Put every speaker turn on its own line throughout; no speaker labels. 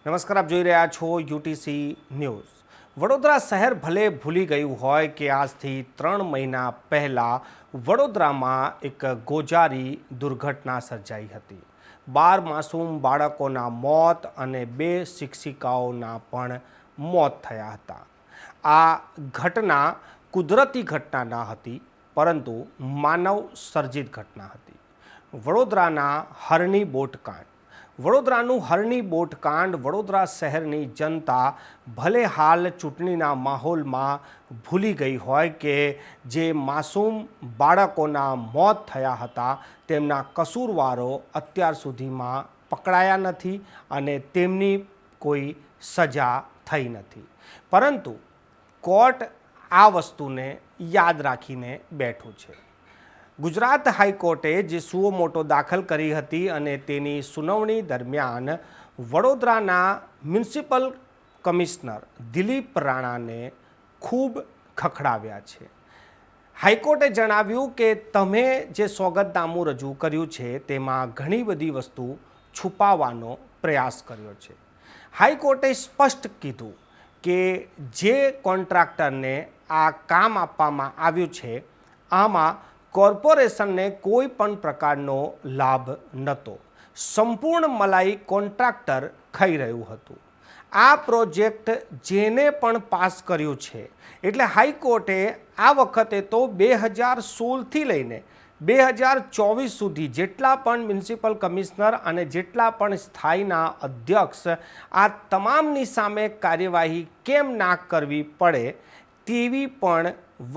નમસ્કાર, આપ જોઈ રહ્યા છો યુટીસી ન્યૂઝ. વડોદરા શહેર ભલે ભૂલી ગયું હોય કે આજથી 3 મહિના પહેલાં વડોદરામાં એક ગોજારી દુર્ઘટના સર્જાઈ હતી. 12 માસૂમ બાળકોના મોત અને 2 શિક્ષિકાઓના પણ મોત થયા હતા. આ ઘટના કુદરતી ઘટના ન હતી, પરંતુ માનવ સર્જિત ઘટના હતી. વડોદરાના હરણી બોટકાંડ. વડોદરાનું હરણી બોટકાંડ વડોદરા શહેરની જનતા ભલે હાલ ચૂંટણીના માહોલમાં ભૂલી ગઈ હોય કે જે માસૂમ બાળકોના મોત થયા હતા તેમના કસૂરવારો અત્યાર સુધીમાં પકડાયા નથી અને તેમની કોઈ સજા થઈ નથી. પરંતુ કોર્ટ આ વસ્તુને યાદ રાખીને બેઠું છે. ગુજરાત હાઈકોર્ટે જે સુઓ મોટો દાખલ કરી હતી અને તેની સુનાવણી દરમિયાન વડોદરાના મ્યુનિસિપલ કમિશનર દિલીપ રાણાને ખૂબ ખખડાવ્યા છે. હાઈકોર્ટે જણાવ્યું કે તમે જે સોગંદનામું રજૂ કર્યું છે તેમાં ઘણી બધી વસ્તુ છુપાવવાનો પ્રયાસ કર્યો છે. હાઈકોર્ટે સ્પષ્ટ કીધું કે જે કોન્ટ્રાક્ટરને આ કામ આપવામાં આવ્યું છે આમાં કોર્પોરેશનને કોઈ પણ પ્રકારનો લાભ નહોતો. સંપૂર્ણ મલાઈ કોન્ટ્રાક્ટર ખાઈ રહ્યું હતું. આ પ્રોજેક્ટ જેને પણ પાસ કર્યું છે એટલે હાઈકોર્ટે આ વખતે તો 2016થી લઈને 2024 સુધી જેટલા પણ મ્યુનિસિપલ કમિશનર અને જેટલા પણ સ્થાયીના અધ્યક્ષ આ તમામની સામે કાર્યવાહી કેમ ના કરવી પડે તેવી પણ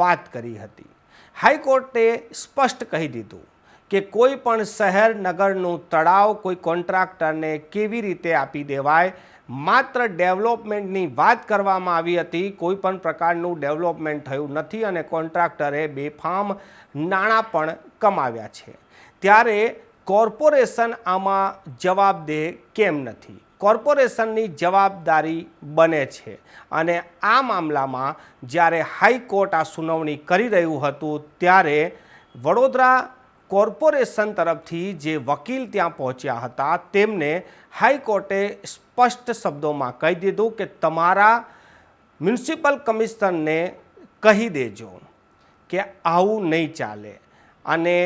વાત કરી હતી. હાઈકોર્ટે સ્પષ્ટ કહી દીધું કે કોઈ પણ શહેર નગરનું તળાવ કોઈ કોન્ટ્રાક્ટરને કેવી રીતે આપી દેવાય. માત્ર ડેવલપમેન્ટની વાત કરવામાં આવી હતી, કોઈ પણ પ્રકારનું ડેવલપમેન્ટ થયું નથી અને કોન્ટ્રાક્ટરે બેફામ નાણાં પણ કમાવ્યા છે. ત્યારે કોર્પોરેશન આમાં જવાબદેહ કેમ નથી? કોર્પોરેશનની જવાબદારી બને છે અને આ મામલામાં જ્યારે હાઈકોર્ટ આ સુનાવણી કરી રહ્યું હતું ત્યારે વડોદરા કોર્પોરેશન તરફથી જે વકીલ ત્યાં પહોંચ્યા હતા તેમને હાઈકોર્ટે સ્પષ્ટ શબ્દોમાં કહી દીધું કે તમારા મ્યુનિસિપલ કમિશનરને કહી દેજો કે આવું નહીં ચાલે. અને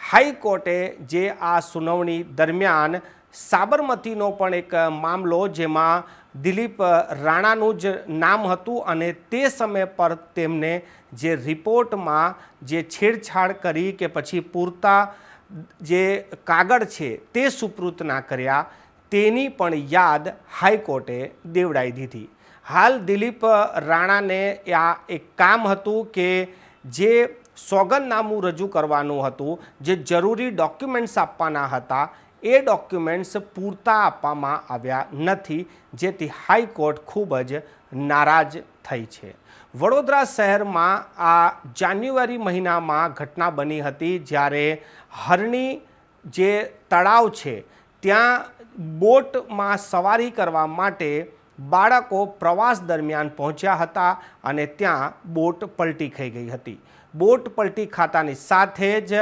હાઈકોર્ટે જે આ સુનાવણી દરમિયાન સાબરમતીનો પણ એક મામલો જેમાં દિલીપ રાણાનું જ નામ હતું અને તે સમય પર તેમને જે રિપોર્ટમાં જે છેડછાડ કરી કે પછી પૂરતા જે કાગળ છે તે સુપૃત ના કર્યા તેની પણ યાદ હાઈકોર્ટે દેવડાવી દીધી. હાલ દિલીપ રાણાને આ એક કામ હતું કે જે સોગંદનામું રજૂ કરવાનું હતું, જે જરૂરી ડોક્યુમેન્ટ્સ આપવાના હતા એ ડોક્યુમેન્ટ્સ પૂરતા આપવામાં આવ્યા નથી, જેથી હાઈકોર્ટ ખૂબ જ નારાજ થઈ છે. વડોદરા શહેરમાં આ જાન્યુઆરી મહિનામાં ઘટના બની હતી જ્યારે હરણી જે તળાવ છે ત્યાં બોટમાં સવારી કરવા માટે બાળકો પ્રવાસ દરમિયાન પહોંચ્યા હતા અને ત્યાં બોટ પલટી ખાઈ ગઈ હતી. બોટ પલટી ખાતાની સાથે જ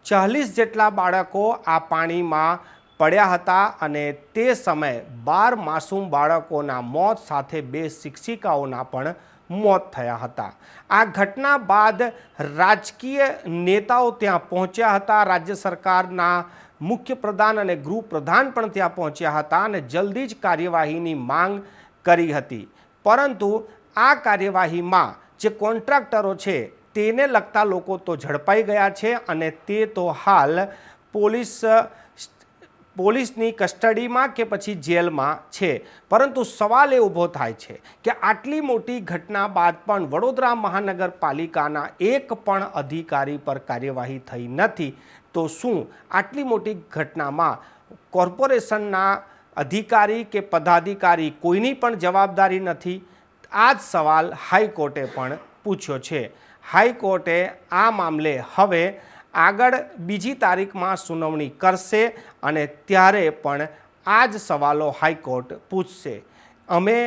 40 જેટલા બાળકો આ પાણીમાં પડ્યા હતા અને તે સમયે 12 માસૂમ બાળકોના મોત સાથે 2 શિક્ષિકાઓના પણ મોત થયા હતા. આ ઘટના બાદ રાજકીય નેતાઓ ત્યાં પહોંચ્યા હતા. રાજ્ય સરકારના મુખ્ય પ્રધાન અને ગૃહ પ્રધાન પણ ત્યાં પહોંચ્યા હતા અને જલ્દી જ કાર્યવાહીની માંગ કરી હતી. પરંતુ આ કાર્યવાહીમાં જે કોન્ટ્રાક્ટરો છે તેને લગતા લોકો તો ઝડપાઈ ગયા છે અને તે તો હાલ પોલીસની કસ્ટડીમાં કે પછી જેલમાં છે. પરંતુ સવાલ એ ઊભો થાય છે કે આટલી મોટી ઘટના બાદ પણ વડોદરા મહાનગરપાલિકાના એક પણ અધિકારી પર કાર્યવાહી થઈ નથી. તો શું આટલી મોટી ઘટનામાં કોર્પોરેશનના અધિકારી કે પદાધિકારી કોઈની પણ જવાબદારી નથી? આ જ સવાલ હાઈકોર્ટે પણ પૂછ્યો છે. હાઈકોર્ટે આ મામલે હવે આગળ 2જી તારીખમાં સુનાવણી કરશે અને ત્યારે પણ આ જ સવાલો હાઈકોર્ટ પૂછશે. અમે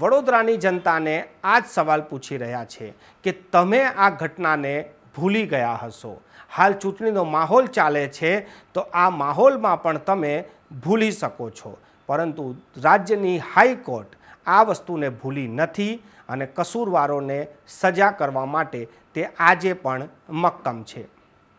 વડોદરાની જનતાને આ જ સવાલ પૂછી રહ્યા છે કે તમે આ ઘટનાને ભૂલી ગયા હશો. હાલ ચૂંટણીનો માહોલ ચાલે છે તો આ માહોલમાં પણ તમે ભૂલી શકો છો, પરંતુ રાજ્યની હાઈકોર્ટ આ વસ્તુને ભૂલી નથી અને કસૂરવારોને સજા કરવા માટે તે આજે પણ મક્કમ છે।